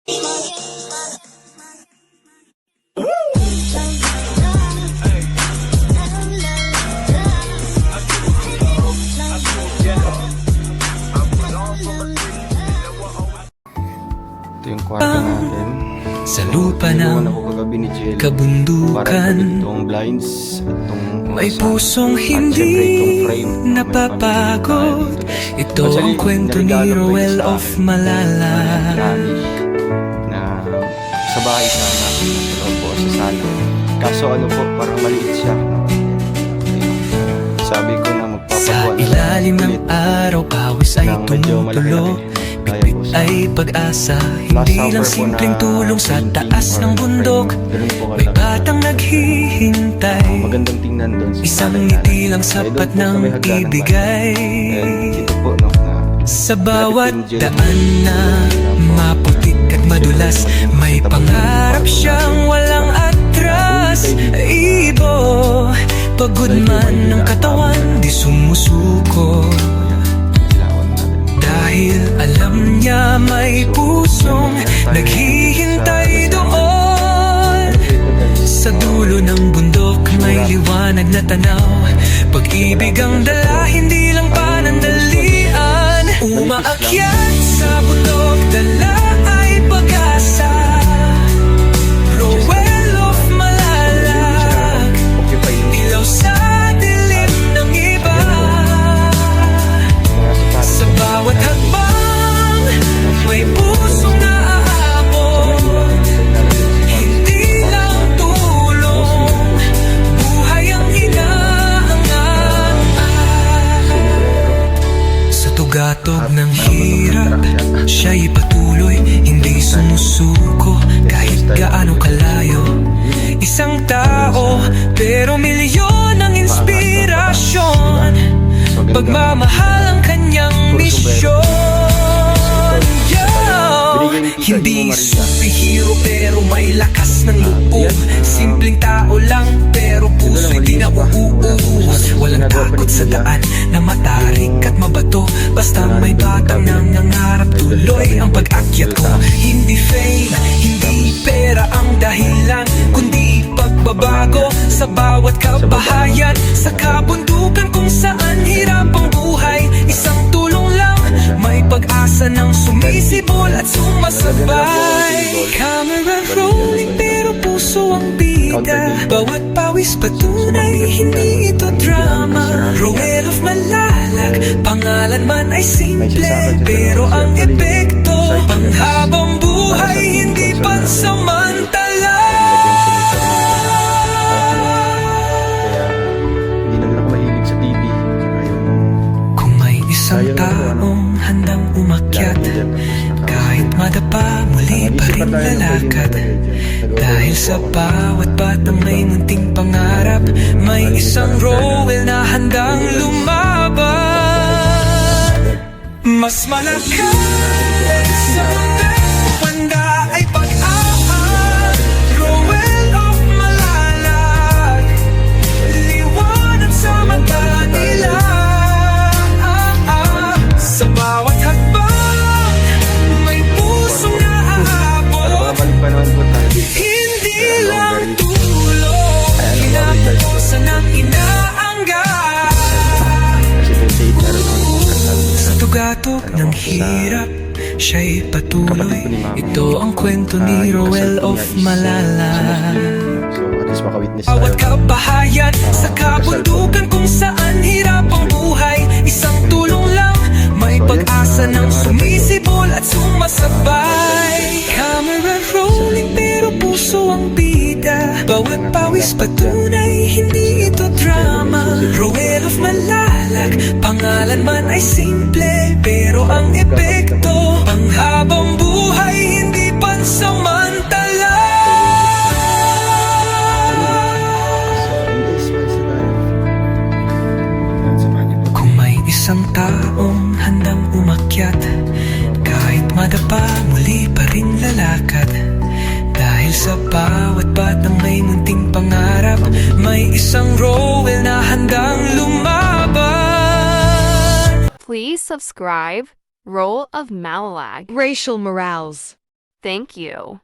Ito yung kwarto natin. Sa lupa ng kabundukan, may pusong hindi napapagod. Ito ang kwento ni Roel of Malala. Na sa bahay na natin po sa sala. Kaso ano po, parang maliit siya. Sabi ko na magpapakuha Sa ilalim ng araw, pawis ay tumutulo. Bibig ay pag-asa, hindi lang simpleng tulong sa taas ng bundok. May batang naghihintay, magandang tingnan doon. Isang ngiti lang sapat ng ibigay. Sa bawat daan na maputik at madulas, may pangarap siyang walang atras. Ibo, pagod man ng katawan, di sumusuko. Dahil alam niya may pusong naghihintay doon. Sa dulo ng bundok may liwanag na tanaw. Pag-ibig ang dala, hindi lang panandalian. Umaakyat sa bundok, dala ay pag-asa. Roel of Malala, ilaw sa dilim ng iba. Sa bawat hakbang, may pusong naaabot. Hindi lang tulong, buhay ang hinahangaan. Sa tugatog ng hirap, siya'y patuloy, hindi sumusuko kahit gaano kalayo. Isang tao, pero milyon ang inspirasyon. Pagmamahal ang kanyang misyon. Hindi superhero pero may lakas ng loob. Simpleng tao lang pero puso'y di nauuus. Walang takot sa daan na matarik at mabato. Basta may batang nangangarap, tuloy ang pag-akyat ko. Hindi fame, hindi pera ang dahilan, kundi pagbabago sa bawat kabahayan. Sa kabundukan kung saan hirap ang buhay, isang tulong lang, may pag-asa ng sumisibol at sumasabay. Camera rolling pero puso ang bida. Bawat pawis patunay, hindi ito drama. Roel of Malalag, pangalan man ay simple, pero ang epekto panghabang buhay, hindi pansamantala. Kung may isang taong handang umakyat, kahit madapa, muli pa rin lalakad. Dahil sa bawat batang may munting pangarap, may isang Roel na handang lumaban. Mas malakas sa mundo, panda ay pag-ahat. Roel of Malala, liwanag sa mata nila. Sa bawat hakbang, may pusong naaabot. Hindi lang tulong, kinabukasan ang inaangga. Sa tugatog ng hirap, siya'y patuloy. Ito ang kwento ni Roel of Malala. Bawat kabahayan sa kabundukan kung saan hirap ang buhay, isang tulong lang, may pag-asa ng sumisibol at sumasabay. Camera rolling pero puso ang bida. Bawat pawis patunay, hindi ito drama. Roel of Malalag, pangalan man ay simple, pero ang epekto panghabang buhay, hindi pansamantala. Kung may isang taong handang umakyat, kahit madapa, muli pa rin lalakad. Dahil sa bawat batang may munting pangarap, may isang Roel na handang lumaban. Please subscribe, Roel of Malalag. Racial Morales. Thank you.